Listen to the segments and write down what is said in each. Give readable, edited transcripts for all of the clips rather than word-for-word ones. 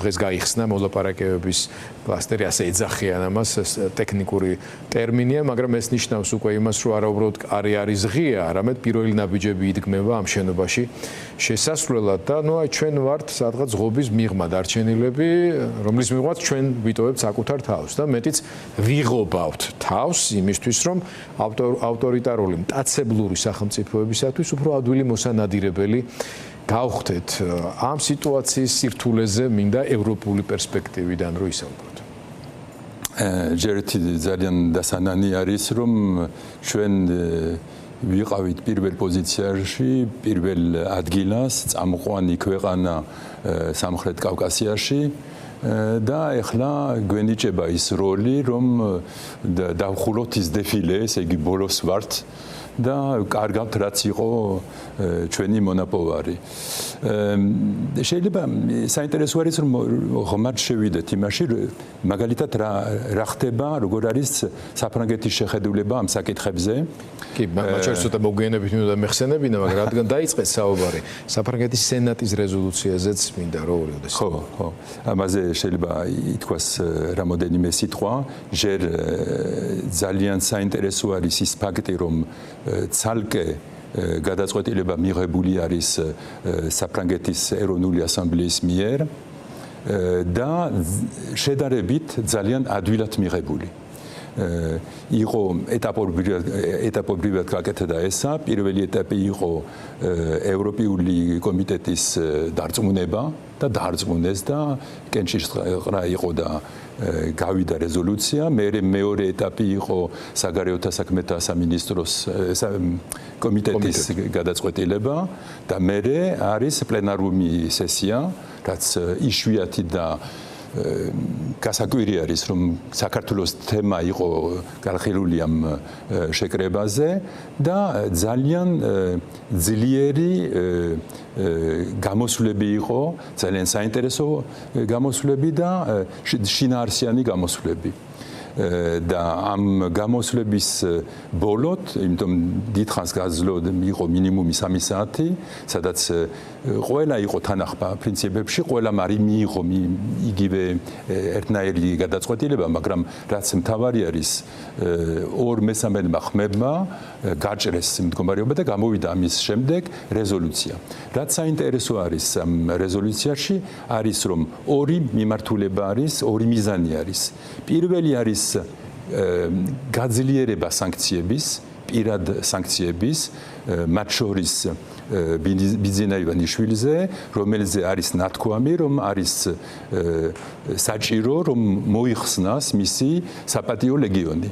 დღეს გაიხსნა მოლაპარაკებების კლასტერი, ასე ეძახიან ამას, ტექნიკური ტერმინია, მაგრამ ეს ნიშნავს უკვე იმას, რომ არა უბრალოდ კარი არის ღია, არამედ პირველი ნაბიჯები იდგმება ამ შენობაში შესასვლელად და აი ჩვენ ვართ სადღაც ღობის მიღმა დარჩენილები, რომლის მიღმაც ჩვენ ვიტოვებთ საკუთარ თავს და მეტიც ვიღობავთ თავს იმისთვის, რომ ავტორიტარული მტაცებლური სახელმწიფოებისათვის უფრო ადვილი მოსანადირებელი გავხდეთ ამ სიტუაციის სირთულეზე მინდა ევროპული პერსპექტივიდან რო ისაუბროთ. ჯერეთი ძალიან დასანანი არის რომ ჩვენ ვიყავით პირველ პოზიციაში, პირველ ადგილას, წამყვანი ქვეყანა სამხრეთ კავკასიაში და ეხლა გვენიჭება ის როლი რომ დავხუროთ ის დეფილე, ესე იგი ბოლოს ვართ და კარგავთ რაც იყო ჩვენი მონაპოვარი. შეიძლება საინტერესო არის რომ ღმართ შევიდეთ იმაში, მაგალითად რა ხდება, როგორ არის საფრანგეთის შეხედულება ამ საკითხებზე. კი, მათ შორის ცოტა მოგვიანებით მინდა მეხსენებინა, მაგრამ რადგან დაიწყეს საუბარი, საფრანგეთის სენატის რეზოლუციაზეც მინდა რომ ორიოდეს. ხო. ამაზე შეიძლება ითქვას რამოდენიმე სიტყვა. ჯერ ძალიან საინტერესო არის ის ფაქტი, რომ ცალკე გადაწყვეტილება მიღებული არის საფრანგეთის ეროვნული ასამბლეის მიერ და შედარებით ძალიან ადვილად მიღებული. იყო ეტაპობრივად გაკეთდა ესა, პირველი ეტაპი იყო ევროპული კომიტეტის დარწმუნება და დარწმუნეს და კენჭისყრა იყო და გავიდა რეზოლუცია, მეორე ეტაპი იყო საგარეოთა საქმეთა სამინისტროს კომიტეტის გადაწყვეტილება და მერე არის პლენარული სესია, რაც იშვიათი და გასაკვირი არის რომ საქართველოს თემა იყო განხილული ამ შეკრებაზე და ძალიან ძლიერი გამოსვლები იყო, ძალიან საინტერესო გამოსვლები და შინაარსიანი გამოსვლები. და ამ გამოსვლების ბოლოდ, იმიტომ დიდხანს გაძლო იყო მინიმუმი 3 საათი, სადაც ყველა იყო თანახმა პრინციპებში, ყველამ არ მიიღო იგივე ერთნაირი გადაწყვეტილება, მაგრამ რაც მთავარი არის 2/3 ხმებმა გაჭრეს მდგომარეობა და გამოვიდა ამის შემდეგ რეზოლუცია. რაც საინტერესო არის ამ რეზოლუციაში, არის რომ ორი მიმართულება არის, ორი მიზანი არის. პირველი არის გაძლიერება სანქციების, პირად სანქციების, მათ შორის ბიძინა ივანიშვილზე, რომელზე არის ნათქვამი, რომ არის საჭირო, რომ მოიხსნას მისი საპატიო ლეგიონი.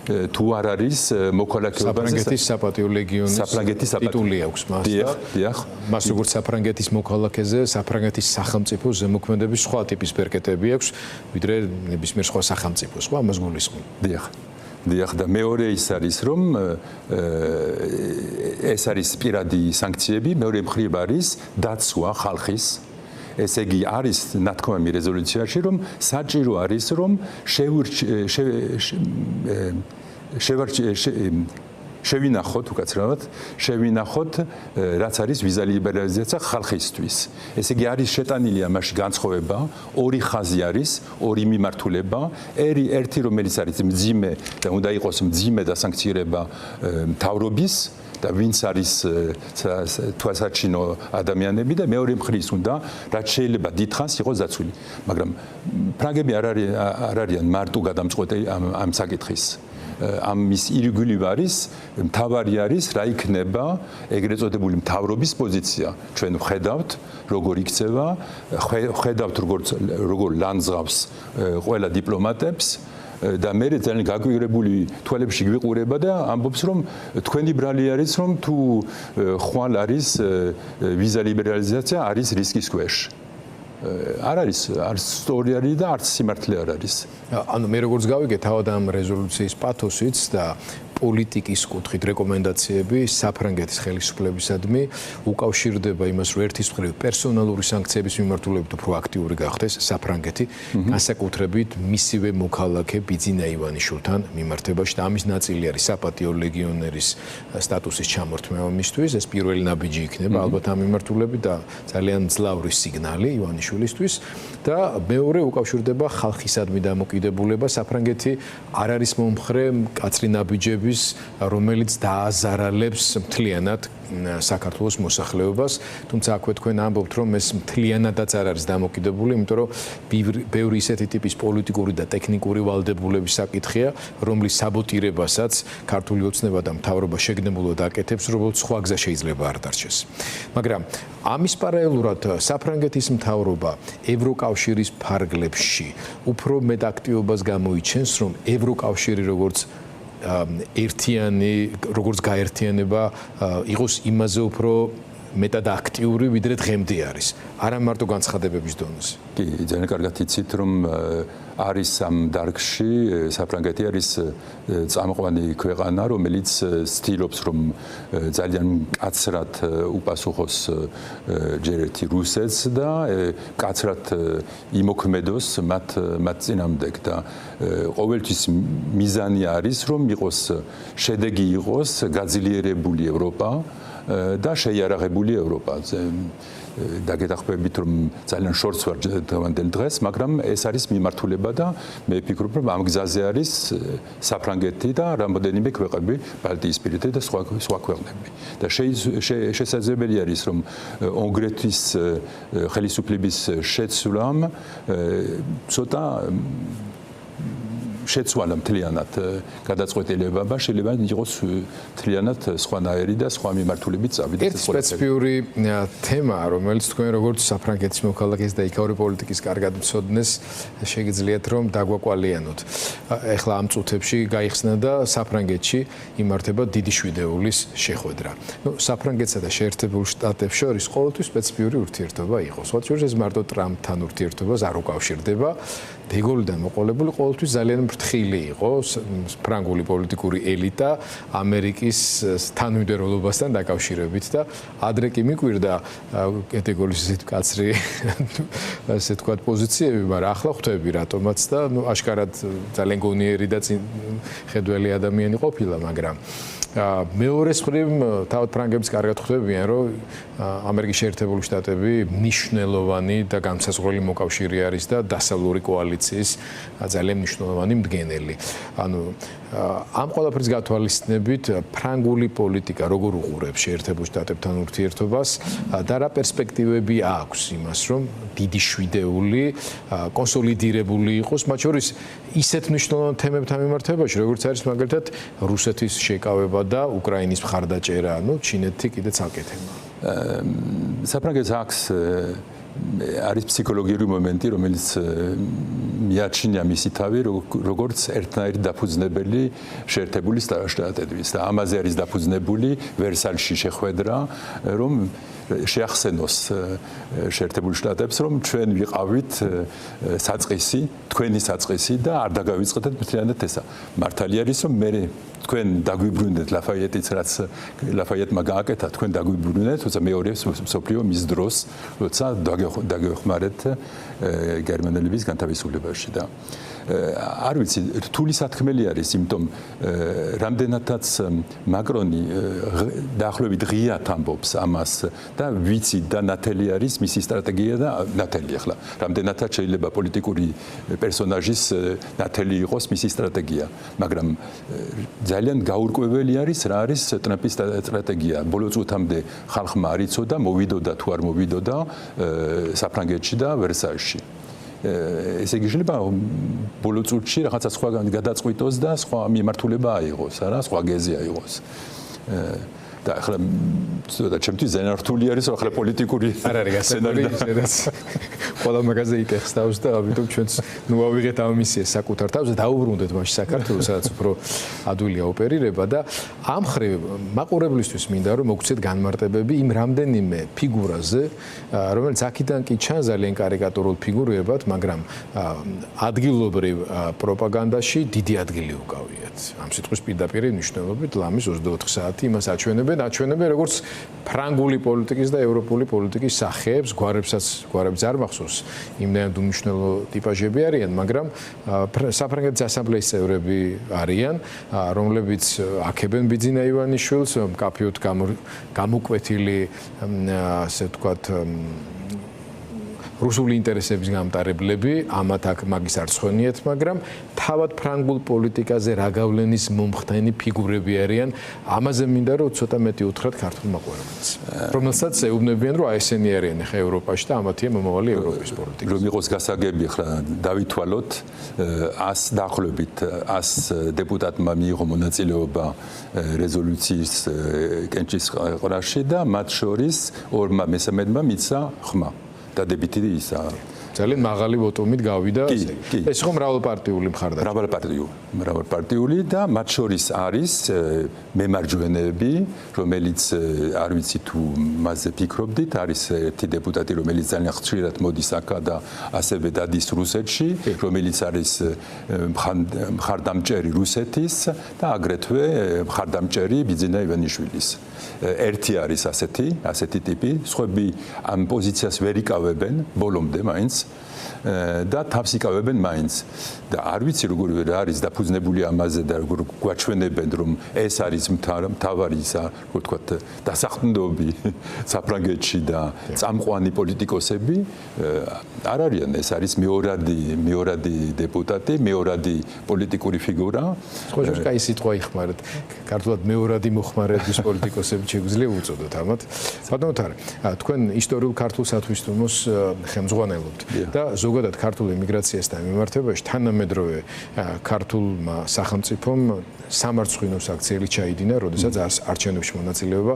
თუ არ არის მოქალაქეობაზე საფრანგეთის საპატიო ლეგიონის ტიტული აქვს მას და მას როგორც საფრანგეთის მოქალაქეზე საფრანგეთის სახელმწიფო ზემოქმედების სხვა ტიპის ბერკეტები აქვს ვიდრე ნებისმიერ სხვა სახელმწიფოს, ხო? ამას გულისხმობ. დიახ და მეორე ის არის რომ ეს არის პირადი სანქციები, მეორე მხრივ არის დაცვა ხალხის. ესე იგი არის ნათქვამი რეზოლუციაში რომ საჭირო არის რომ შევინახოთ უკაცრავად შევინახოთ რაც არის ვიზა ლიბერალიზაცია ხალხისთვის. ესე იგი არის შეტანილი ამაში განსხვავება, ორი ხაზი არის, ორი მიმართულება, ერთი რომელიც არის მძიმე და უნდა იყოს მძიმე დასანქცირება მთავრობის და ვინც არის თვალსაჩინო ადამიანები და მეორე მხრივ უნდა რაც შეიძლება დიდხანს იყოს დაცული. მაგრამ ფრანგები არ არიან მარტო გადამწყვეტი ამ საკითხის. ამის ირგვლივ არის მთავარი არის რა იქნება ეგრეთ წოდებული მთავრობის პოზიცია. ჩვენ ვხედავთ როგორ იქცევა, ვხედავთ როგორ ლანძღავს ყველა დიპლომატებს და მე ძალიან გაგვირებული თვალებში გვიყურება და ამბობს რომ თქვენი ბრალი არის რომ თუ ხვალ არის ვიზა ლიბერალიზაცია არის რისკის ქვეშ. არ არის არც სწორი არის და არც სიმართლე არ არის. ანუ მე როგორც გავიგე თავად ამ რეზოლუციის პათოსიც და პოლიტიკის კუთხით რეკომენდაციები საფრანგეთის ხელისუფლებისადმი უკავშირდება იმას, რომ ერთის მხრივ პერსონალური სანქციების მიმართულებით უფრო აქტიური გახდეს საფრანგეთი, განსაკუთრებით მისივე მოქალაქე ბიძინა ივანიშვილთან მიმართებაში და ამის ნაწილი არის საპატიო ლეგიონერის სტატუსის ჩამორთმევა მისთვის, ეს პირველი ნაბიჯი იქნება ალბათ ამ მიმართულებით და ძალიან მძლავრი სიგნალი ივანიშვილისთვის და მეორე უკავშირდება ხალხისადმი დამოკიდებულება. საფრანგეთი არ არის მომხრე მკაცრი ნაბიჯების, რომელიც დააზარალებს მთლიანად საქართველოს მოსახლეობას, თუმცა აქვე თქვენ ამბობთ, რომ ეს მთლიანადაც არ არის დამოკიდებული, იმიტომ რომ ბევრი ისეთი ტიპის პოლიტიკური და ტექნიკური ვალდებულების საკითხია, რომლის საბოტირებასაც ქართული ოცნება და მთავრობა შეგნებულად აკეთებს, როგორც სხვა გზა შეიძლება არ დარჩეს. მაგრამ ამის პარალელურად საფრანგეთის მთავრობა ევროკავშირის ფარგლებში უფრო მეტ აქტივობას გამოიჩენს, რომ ევროკავშირი როგორც გაერთიანება იყოს იმაზე უფრო მეტად აქტიური, ვიდრე დღემდე არის. არა მარტო განცხადებების დონეზე. კი, ძალიან კარგად იცით, რომ არის ამ დარგში საფრანგეთი არის წამყვანი ქვეყანა, რომელიც ცდილობს, რომ ძალიან მკაცრად უპასუხოს ჯერ ერთი რუსეთს და მკაცრად იმოქმედოს მათ წინამდებ და ყოველთვის მიზანი არის, რომ იყოს შედეგი იყოს გაძლიერებული ევროპა და შეიარაღებული ევროპა. დაგეთახმებით, რომ ძალიან შორს ვარ დღევანდელ დღეს, მაგრამ ეს არის მიმართულება და მე ვფიქრობ, რომ ამ გზაზე არის საფრანგეთი და რამოდენიმე ქვეყნები, ბალტიისპირეთი და სხვა ქვეყნები. და შესაძლებელი არის, რომ უნგრეთის ხელისუფლების შეცვლამ ცოტა შეცვალა მთლიანად გადაწყვეტილება და შეიძლება იყოს მთლიანად სხვანაირი და სხვა მიმართულებით წავიდეთ. ეს სპეციფიური თემა, რომელიც თქვენ როგორც საფრანგეთის მოქალაქეს და იქაური პოლიტიკის კარგად მცოდნეს შეგიძლიათ რომ დაგვაკვალიანოთ. ეხლა ამ წუთებში გაიხსნა და საფრანგეთში იმართება დიდი შვიდეულის შეხვედრა. საფრანგეთსა და შეერთებულ შტატებს შორის ყოველთვის სპეციფიური ურთიერთობა იყო. სხვა შორის ეს მარტო ტრამპთან ურთიერთობას არ უკავშირდება. დეგოლიდან მოყოლებული ყოველთვის ძალიან ფრთხილი იყო ფრანგული პოლიტიკური ელიტა ამერიკის თანმიმდევრობასთან დაკავშირებით და ადრე კი მიკვირდა დეგოლის ისეთი კაცრი ასე თქვა პოზიციები, მაგრამ ახლა ხვდები რატომაც და აშკარად ძალიან გონიერი და ხედველი ადამიანი ყოფილა, მაგრამ მეორე მხრივ თავად ფრანგებიც კარგად ხვდებიან, რომ ამერიკის შეერთებული შტატები მნიშვნელოვანი და განსაზღვრელი მოკავშირე არის და დასავლური კოალიციის ძალიან მნიშვნელოვანი მდგენელი. ანუ ამ ყველაფრის გათვალისწინებით ფრანგული პოლიტიკა როგორ უყურებს შეერთებულ შტატებთან ურთიერთობას და რა პერსპექტივები აქვს იმას, რომ დიდი შვიდეული კონსოლიდირებული იყოს, მათ შორის ისეთ მნიშვნელოვან თემებთან მიმართებაში, როგორც არის მაგალითად რუსეთის შეკავება და უკრაინის მხარდაჭერა, ჩინეთი კიდე ცალკე თემაა. საფრანგეთს აქვს არის ფსიქოლოგიური მომენტი, რომელიც მიაჩნია მისი თავი, როგორც ერთნაირი დაფუძნებელი შეერთებული შტატების და ამაზე არის დაფუძნებული ვერსალში შეხვედრა, რომ შეახსენოს შეერთებულ შტატებს, რომ ჩვენ ვიყავით საწყისი, თქვენი საწყისი და არ დაგავიწყდეთ მთლიანად ესა. მართალი არის, რომ მე თქვენ დაგვიბრუნდეთ ლაფაიეტიც, რაც ლაფაიეტმა გააკეთა, თქვენ დაგვიბრუნდეთ, თუმცა მეორე მსოფლიო მის დროს, როცა დაგეხმარეთ გერმანელების განთავისუფლებაში და არ ვიცი, რთული სათქმელი არის, იმიტომ რამდენადაც მაკრონი დაახლოებით ღიად ამბობს ამას და ვიცი და ნათელი არის მისი სტრატეგია და ნათელი ახლა რამდენადაც შეიძლება პოლიტიკური პერსონაჟის ნათელი იყოს მისი სტრატეგია, მაგრამ ძალიან გაურკვეველი არის რა არის ტრამპის სტრატეგია. ბოლო წუთამდე ხალხმა არ იცოდა, მოვიდოდა თუ არ მოვიდოდა საფრანგეთში და ვერსაილში. ესე იგი შეიძლება ბოლო წუთში რაღაცა სხვა გადაწყვიტოს და სხვა მიმართულება აიღოს, არა, სხვა გეზი აიღოს. და ახლა ცოტა ჩემთვის ზენართული არის ახლა პოლიტიკური არ არის გასაგები სადაც ყველა მაგაზე იკეხს და ამიტომ ჩვენც ნუ ავიღეთ ამ მისიას საკუთარ თავზე დაუბრუნდეთ მაშინ საქართველოს სადაც უფრო ადვილია ოპერირება და ამ ხრივ მაყურებლისთვის მინდა რომ მოგცეთ განმარტებები იმ რამდენიმე ფიგურაზე რომელიც აქედან კი ჩანს ძალიან კარიკატურულ ფიგურებად მაგრამ ადგილობრივ პროპაგანდაში დიდი ადგილი უკავიათ ამ სიტყვის პირდაპირ მნიშვნელობით ლამის 24 საათი იმას აჩვენებენ როგორც ფრანგული პოლიტიკის და ევროპული პოლიტიკის სახეებს გვარებიც არ მახსოვს იმდენად უმნიშვნელო ტიპაჟები არიან მაგრამ საფრანგეთის ასამბლეის წევრები არიან რომლებიც აქებენ ბიძინა ივანიშვილს მკაფიოდ გამოკვეთილი ასე ვთქვათ რუსული ინტერესების გამტარებლები ამათ აქ მაგის არ ცხონიათ მაგრამ თავად ფრანგულ პოლიტიკაზე რა გავლენის მომხდენი ფიგურები არიან ამაზე მინდა რომ ცოტა მეტი უთხრათ ქართულ მაყურებელს რომელსაც ეუბნებიან რომ ესენი არიან ხა ევროპაში და ამათია მომავალი ევროპის პოლიტიკა რომ იყოს გასაგები ხა დავითვალოთ 100 დაახლოებით 100 დეპუტატმა მიიღო მონაწილეობა რეზოლუციის კენჭისყრაში და მათ შორის ორმა მესამედმა მიცა ხმა დადებითი ისა ძალიან მაღალი ვოტომით გავიდა ეს ხო მრავალპარტიული მხარდაჭერა მრავალპარტიული და მათ შორის არის მემარჯვენეები რომელიც არ ვიცი თუ მასზე ფიქრობდით არის ერთი დეპუტატი რომელიც ძალიან ხშირად მოდის აქა და ასევე დადის რუსეთში რომელიც არის მხარდამჭერი რუსეთის და აგრეთვე მხარდამჭერი ბიძინა ივანიშვილის ერთი არის ასეთი ტიპი სხვები ამ პოზიციას ვერ იკავებენ ბოლომდე მაინც და თავს იკავებენ მაინც და არ ვიცი როგორ არის დაფუძნებული ამაზე და როგორ გვაჩვენებენ რომ ეს არის მთავარი ისა როგორ ვთქვათ დასახმდობი საფრანგეთში და წამყვანი პოლიტიკოსები არ არიან ეს არის მეორადი დეპუტატი მეორადი პოლიტიკური ფიგურა ხო კაი სიტყვა იხმარეთ ქართულად მეორადი მოხმარების პოლიტიკოსები შეგვიძლია უწოდოთ ამათ ბატონო თარე თქვენ ისტორიულ ქართულ სათვისტომოს ხელმძღვანელობთ და ზოგადად ქართულ ემიგრაციასთან მიმართებაში თანამედროვე ქართულმა სახელმწიფომ სამარცხვინოს აქციელი ჩაიდინა, როდესაც არჩევნებში მონაწილეობა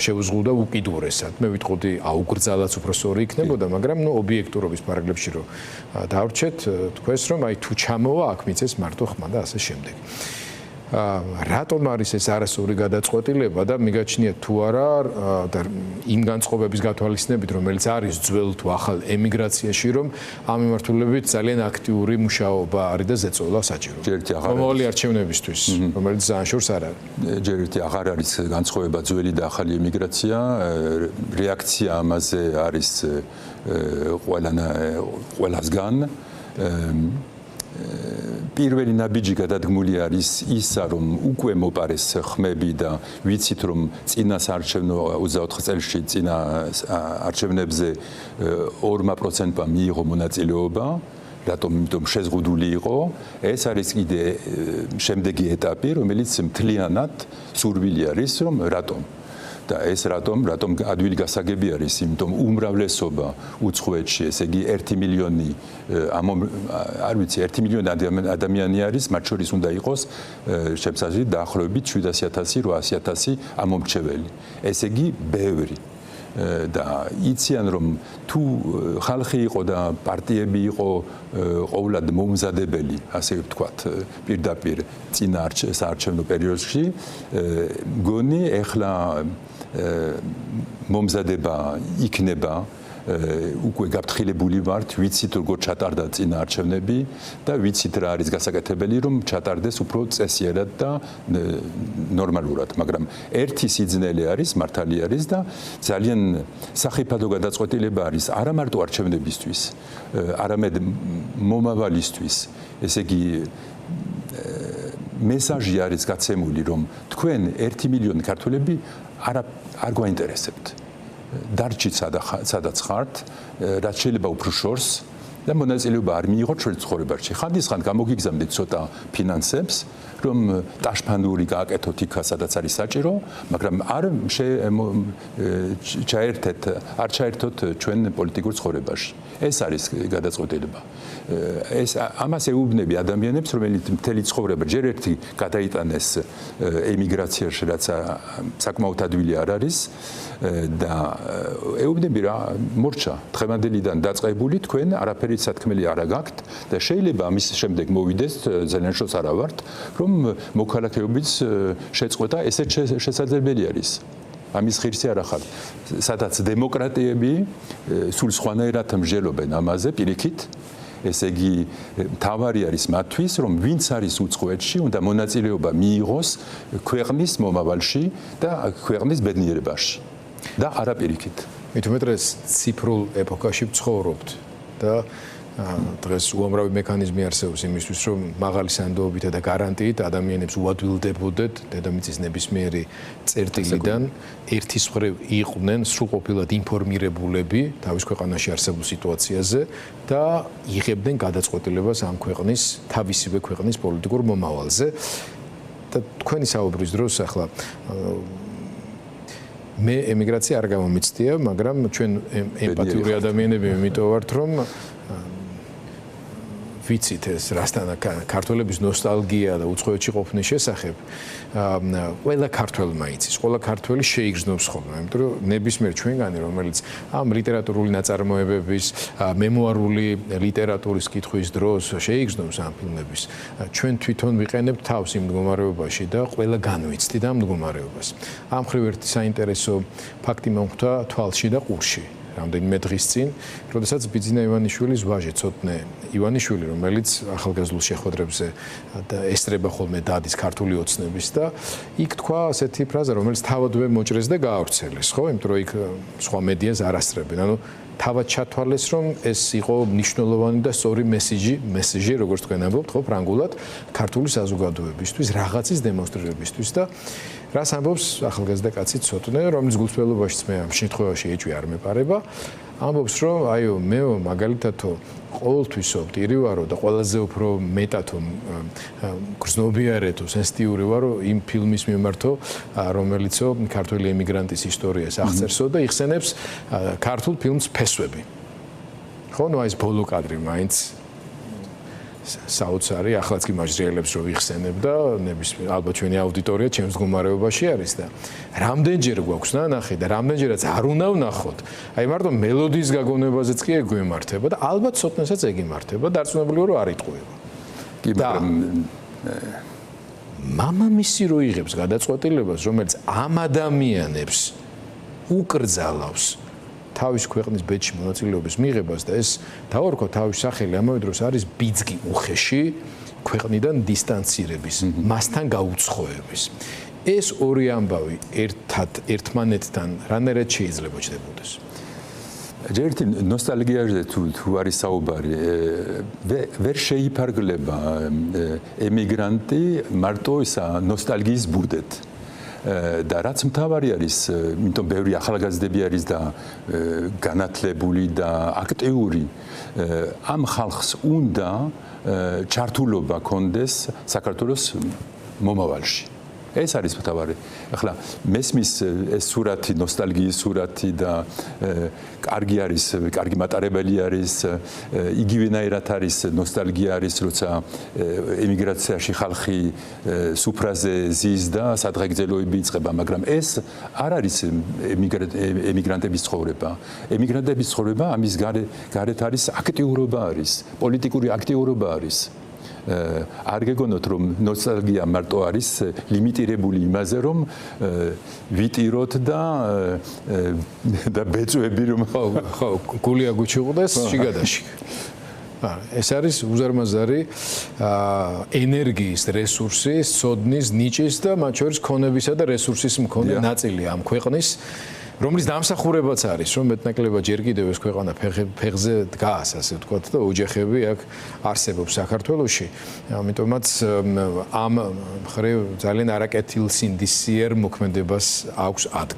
შეუზღუდა უკიდურესად. მე ვიტყოდი აუგრძალაც უფრო სწორი იქნებოდა, მაგრამ ობიექტურობის პარაგრაფში რომ დავრჩეთ, თქვენს რომ აი თუ ჩამოვა აქ მიცეს მარტო ხმა და ასე შემდეგ. რატომ არის ეს არასწორი გადაწყვეტილება და მიგაჩნიათ თუ არა და იმ განწყობების გათვალისწინებით რომელიც არის ძველ თუ ახალ ემიგრაციაში რომ ამ მიმართულებით ძალიან აქტიური მუშაობა არის და ზეწოლა საჭირო. მომავალი არჩევნებისთვის რომელიც ძალიან შორს არ არის. ჯერ ერთი აღარ არის განწყობა ძველი და ახალი ემიგრაცია, რეაქცია ამაზე არის ყველასგან პირველი ნაბიჯი გადადგმული არის ისა რომ უკვე მოპარეს ხმები და ვიცით რომ წინა საარჩევნო 24 წელში წინა არჩევნებზე 2%-მა მიიღო მონაწილეობა რატომ იმიტომ შეზღუდული იყო ეს არის კიდე შემდეგი ეტაპი რომელიც მთლიანად სურვილი არის რომ რატომ და ეს რატომ ადვილი გასაგები არის იმიტომ უმრავლესობა უცხოეთში ესე იგი 1 მილიონი არ ვიცი 1 მილიონი ადამიანი არის მათ შორის უნდა იყოს შემსაზღვრით დაახლოებით 700,000-800,000 ამომრჩეველი ესე იგი ბევრი და იციან რომ თუ ხალხი იყო და პარტიები იყო ყოვლად მომზადებელი ასე ვთქვათ პირდაპირ წინა საარჩევნო პერიოდში მგონი ეხლა მომზადება იქნება უკვე გაფრთხილებული ვართ, ვიცით როგორ ჩატარდა წინა არჩევნები და ვიცით რა არის გასაკეთებელი რომ ჩატარდეს უფრო წესიერად და ნორმალურად, მაგრამ ერთი სიძნელე არის, მართალი არის და ძალიან სახიფათო გადაწყვეტილება არის არა მარტო არჩევნებისთვის, არამედ მომავალისთვის. ესე იგი მესაჟი არის გაცემული რომ თქვენ 1 მილიონი ქართველები არ გვაინტერესებთ. დარჩით სადაც ხართ, რაც შეიძლება უფრო შორს და მონაწილეობა არ მიიღოთ ჩვენ ცხოვრებაში. ხანდისხან გამოგიგზავნით ცოტა ფინანსებს, რომ ტაშფანდური გააკეთოთ იქ, სადაც არის საჭირო, მაგრამ არ ჩაერთოთ ჩვენ პოლიტიკურ ცხოვრებაში. ეს არის გადაწყვეტილება. ეს ამას ეუბნები ადამიანებს, რომელთაც მთელი ცხოვრება ჯერ ერთი გადაიტანეს ემიგრაციაში, რაც საკმაოდ ადვილი არ არის და ეუბნები რა მორჩა დღევანდელიდან დაწყებული თქვენ არაფერი სათქმელი არ აგაქვთ და შეიძლება ამის შემდეგ მოვიდეს ძალიან შორს არა ვართ რომ მოქალაქეობის შეწყვეტა ესეც შესაძლებელი არის ამის ღირსი არ ახალ სადაც დემოკრატიები სულ სხვანაირად მსჯელობენ ამაზე პირიქით ესე იგი თავარი არის მათთვის რომ ვინც არის უცხოეთში უნდა მონაწილეობა მიიღოს ქვეყნის მომავალში და ქვეყნის ბედნიერებაში და არა პირიქით. მით უმეტეს ციფრულ ეპოქაში ვცხოვრობთ და დღეს უამრავი მექანიზმი არსებობს იმისთვის, რომ მაღალი სანდოობითა და გარანტიით ადამიანებს უადვილდებოდეთ დედამიწის ნებისმიერი წერტილიდან ერთის მხრივ იყვნენ სრულყოფილად ინფორმირებულები თავის ქვეყანაში არსებულ სიტუაციაზე და იღებდნენ გადაწყვეტილებას ამ ქვეყნის თავისივე ქვეყნის პოლიტიკურ მომავალზე და თქვენი საუბრის დროს ახლა მე ემიგრაცია არ გამომიცდია, მაგრამ ჩვენ ემპათიური ადამიანები იმიტომ ვართ, რომ ვიცით ეს რასთან ქართველების ნოსტალგია და უცხოეთში ყოფნის შესახებ ყველა ქართველმა იცის, ყველა ქართველი შეიგრძნობს ხოლმე, იმიტომ რომ ნებისმიერ ჩვენგანი, რომელიც ამ ლიტერატურული ნაწარმოებების, მემუარული ლიტერატურის კითხვის დროს შეიგრძნობს ამ ფილმების, ჩვენ თვითონ ვიყენებთ თავს იმ მდგომარეობაში და ყველა განვიცდით ამ მდგომარეობას. ამ მხრივ ერთი საინტერესო ფაქტი მომხვდა თვალში და ყურში. რამდენიმე დღის წინ, როდესაც ბიძინა ივანიშვილის ვაჟი ცოტნე ივანიშვილი, რომელიც ახალგაზრდულ შეხვედრებზე ესწრება ხოლმე დადის ქართული ოცნების და იქ თქვა ასეთი ფრაზა, რომელიც თავადვე მოჭრეს და გაავრცელეს, ხო? იმიტომ რომ იქ სხვა მედიას არ ასწრებენ. ანუ თავად ჩათვალეს, რომ ეს იყო მნიშვნელოვანი და სწორი მესიჯი, როგორც თქვენ ამბობთ, ხო, ფრანგულად, ქართული საზოგადოებისთვის, რაღაცის დემონსტრირებისთვის და რას ამბობს ახალგაზრდა კაცი ცოტნე, რომელიც გულწრფელობაშიც მე ამ შემთხვევაში ეჭვი არ მეპარება, ამბობს, რომ აიო, მეო, მაგალითათო, ყოველთვის ოპტირი ვარო და ყველაზე უფრო მეტათო გრძნობიარეთო, სენსიტიური ვარო იმ ფილმის მიმართო, რომელიცო ქართული ემიგრანტის ისტორიას აღწერსო და იხსენებს ქართულ ფილმს ფესვები. ხო, ნუ ეს ბოლო კადრი მაინც საოცარი, ახლაც კი მაჟრიელებს რო ვიხსენებ და ნებისმიერ ალბათ ჩვენი აუდიტორია ჩემს მდგომარეობაში არის და რამდენჯერ გვაქვს ნანახი და რამდენჯერაც არ უნდა ვნახოთ. აი მარტო მელოდიის გაგონებაზეც კი ეგ გვემართება და ალბათ ცოტნესაც ეგ იმართება, დარწმუნებული ვარ, რომ არ იტყუება. კი, მაგრამ მამამისი რო იღებს გადაწყვეტილებას, რომელიც ამ ადამიანებს უკრძალავს თავის ქვეყნის ბედში მონაწილეობის მიღებას და ეს დავარქვა თავის სახელი ამავე დროს არის ბიძგი უხეში ქვეყნიდან დისტანცირების, მასთან გაუცხოების. ეს ორი ამბავი ერთმანეთთან რანაირად შეიძლება ჩდებოდეს? ერთი ნოსტალგიაზე თუ არის საუბარი, ვერ შეიფარგლება ემიგრანტი მარტო ისა ნოსტალგიის ბუდეთ. და რაც მთავარი არის, იმიტომ ბევრი ახალგაზრდები არის და განათლებული და აქტიური, ამ ხალხს უნდა ჩართულობა კონდეს საქართველოს მომავალში. ეს არის მთავარი. ახლა მესმის ეს სურათი, ნოსტალგიის სურათი და კარგი არის, კარგი მატარებელი არის, იგივენაირად არის ნოსტალგია არის, როცა ემიგრაციაში ხალხი სუფრაზე ზის და სადღეგრძელოები იწყება, მაგრამ ეს არ არის ემიგრანტების ცხოვრება. ემიგრანტების ცხოვრება ამის გარეთ არის აქტიურობა არის, პოლიტიკური აქტიურობა არის. არ გეგონოთ რომ ნოსტალგია მარტო არის ლიმიტირებული იმაზე რომ ვიტიროთ და ბეწვები რომ ხო გული აგუჩიყდეს შიგადაში. ეს არის უზარმაზარი ენერგიის რესურსი, სოდნის, ნიჭის და მათ შორის ქონებისა და რესურსის მქონე ნაწილი ამ ქვეყნის რომლის დამსახურებაც არის, რომ მეტნაკლებად ჯერ კიდევ ეს ქვეყანა ფეხზე დგას, ასე ვთქვათ და ოჯახები აქ არსებობს საქართველოში. ამიტომაც ამ მხრივ ძალიან არაკეთილსინდისიერ მოქმედებას აქვს ადგილი.